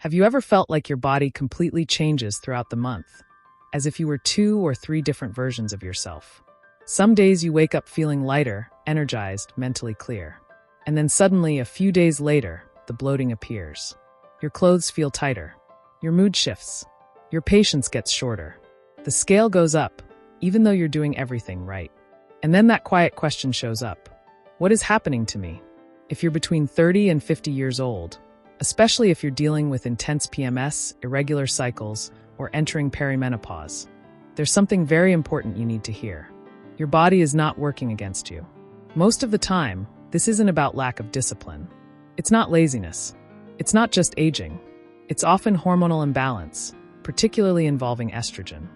Have you ever felt like your body completely changes throughout the month, as if you were 2 or 3 different versions of yourself? Some days you wake up feeling lighter, energized, mentally clear. And then suddenly, a few days later, the bloating appears. Your clothes feel tighter. Your mood shifts. Your patience gets shorter. The scale goes up, even though you're doing everything right. And then that quiet question shows up. What is happening to me? If you're between 30 and 50 years old, especially if you're dealing with intense PMS, irregular cycles, or entering perimenopause, there's something very important you need to hear. Your body is not working against you. Most of the time, this isn't about lack of discipline. It's not laziness. It's not just aging. It's often hormonal imbalance, particularly involving estrogen.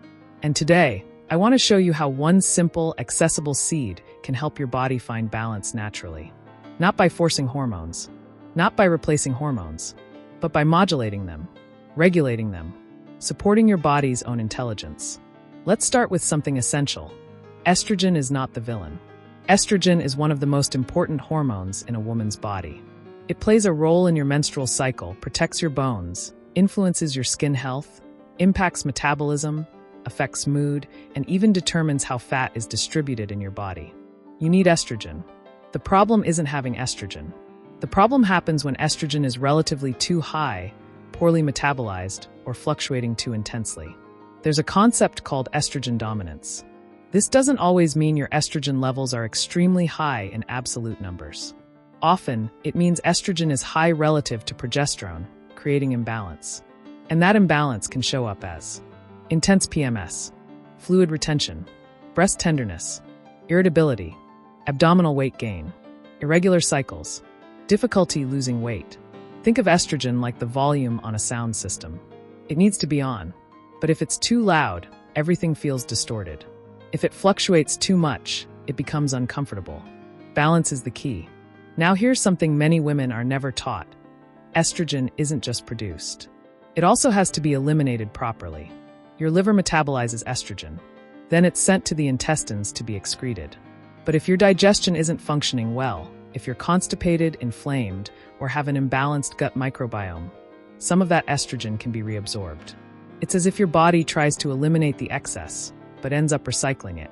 And today, I want to show you how one simple, accessible seed can help your body find balance naturally. Not by forcing hormones, not by replacing hormones, but by modulating them, regulating them, supporting your body's own intelligence. Let's start with something essential. Estrogen is not the villain. Estrogen is one of the most important hormones in a woman's body. It plays a role in your menstrual cycle, protects your bones, influences your skin health, impacts metabolism, affects mood, and even determines how fat is distributed in your body. You need estrogen. The problem isn't having estrogen. The problem happens when estrogen is relatively too high, poorly metabolized, or fluctuating too intensely. There's a concept called estrogen dominance. This doesn't always mean your estrogen levels are extremely high in absolute numbers. Often, it means estrogen is high relative to progesterone, creating imbalance. And that imbalance can show up as intense PMS, fluid retention, breast tenderness, irritability, abdominal weight gain, irregular cycles, difficulty losing weight. Think of estrogen like the volume on a sound system. It needs to be on, but if it's too loud, everything feels distorted. If it fluctuates too much, it becomes uncomfortable. Balance is the key. Now here's something many women are never taught. Estrogen isn't just produced. It also has to be eliminated properly. Your liver metabolizes estrogen. Then it's sent to the intestines to be excreted. But if your digestion isn't functioning well, if you're constipated, inflamed, or have an imbalanced gut microbiome, some of that estrogen can be reabsorbed. It's as if your body tries to eliminate the excess, but ends up recycling it.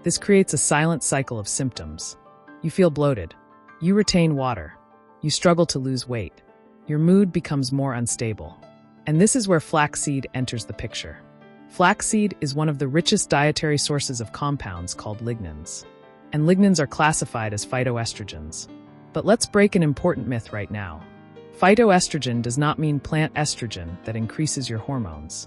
This creates a silent cycle of symptoms. You feel bloated. You retain water. You struggle to lose weight. Your mood becomes more unstable. And this is where flaxseed enters the picture. Flaxseed is one of the richest dietary sources of compounds called lignans. And lignans are classified as phytoestrogens. But let's break an important myth right now. Phytoestrogen does not mean plant estrogen that increases your hormones.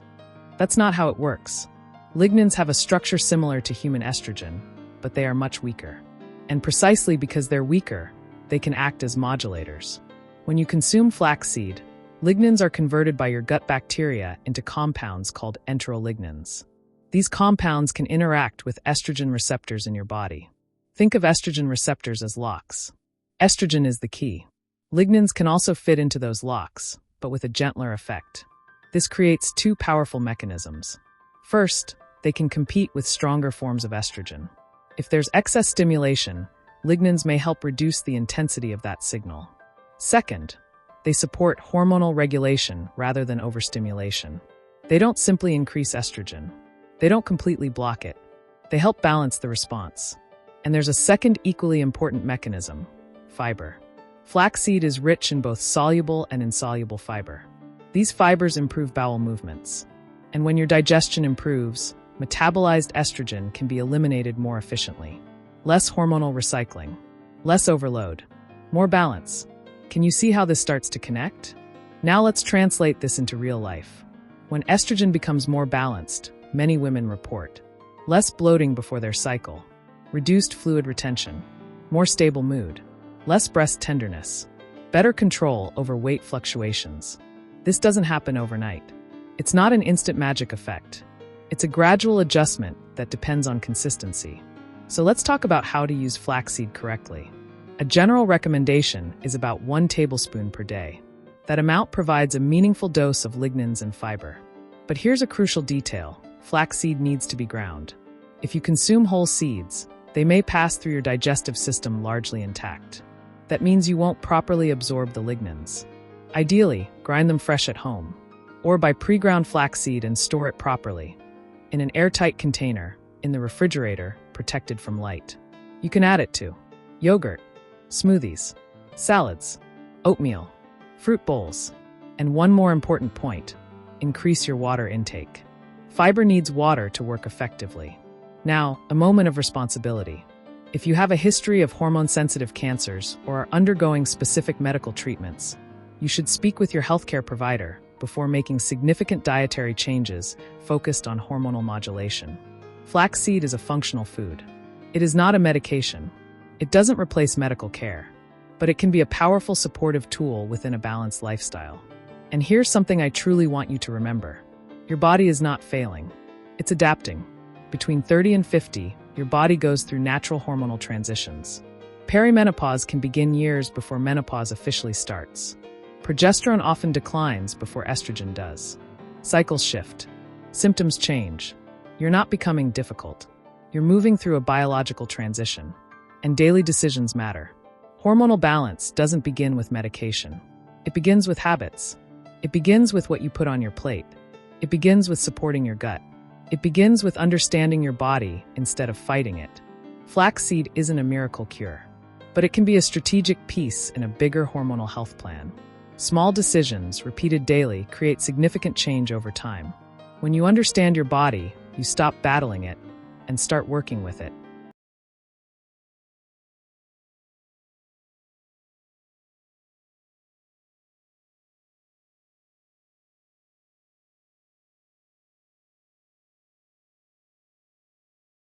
That's not how it works. Lignans have a structure similar to human estrogen, but they are much weaker. And precisely because they're weaker, they can act as modulators. When you consume flaxseed, lignans are converted by your gut bacteria into compounds called enterolignans. These compounds can interact with estrogen receptors in your body. Think of estrogen receptors as locks. Estrogen is the key. Lignans can also fit into those locks, but with a gentler effect. This creates 2 powerful mechanisms. First, they can compete with stronger forms of estrogen. If there's excess stimulation, lignans may help reduce the intensity of that signal. Second, they support hormonal regulation rather than overstimulation. They don't simply increase estrogen. They don't completely block it. They help balance the response. And there's a second equally important mechanism: fiber. Flaxseed is rich in both soluble and insoluble fiber. These fibers improve bowel movements. And when your digestion improves, metabolized estrogen can be eliminated more efficiently. Less hormonal recycling, less overload, more balance. Can you see how this starts to connect? Now let's translate this into real life. When estrogen becomes more balanced, many women report less bloating before their cycle, reduced fluid retention, more stable mood, less breast tenderness, better control over weight fluctuations. This doesn't happen overnight. It's not an instant magic effect. It's a gradual adjustment that depends on consistency. So let's talk about how to use flaxseed correctly. A general recommendation is about 1 tablespoon per day. That amount provides a meaningful dose of lignans and fiber. But here's a crucial detail: flaxseed needs to be ground. If you consume whole seeds, they may pass through your digestive system largely intact. That means you won't properly absorb the lignans. Ideally, grind them fresh at home, or buy pre-ground flaxseed and store it properly, in an airtight container, in the refrigerator, protected from light. You can add it to yogurt, smoothies, salads, oatmeal, fruit bowls, and one more important point: increase your water intake. Fiber needs water to work effectively. Now, a moment of responsibility. If you have a history of hormone-sensitive cancers or are undergoing specific medical treatments, you should speak with your healthcare provider before making significant dietary changes focused on hormonal modulation. Flaxseed is a functional food. It is not a medication. It doesn't replace medical care, but it can be a powerful supportive tool within a balanced lifestyle. And here's something I truly want you to remember. Your body is not failing. It's adapting. Between 30 and 50, your body goes through natural hormonal transitions. Perimenopause can begin years before menopause officially starts. Progesterone often declines before estrogen does. Cycles shift. Symptoms change. You're not becoming difficult. You're moving through a biological transition. And daily decisions matter. Hormonal balance doesn't begin with medication. It begins with habits. It begins with what you put on your plate. It begins with supporting your gut. It begins with understanding your body instead of fighting it. Flaxseed isn't a miracle cure, but it can be a strategic piece in a bigger hormonal health plan. Small decisions, repeated daily, create significant change over time. When you understand your body, you stop battling it and start working with it.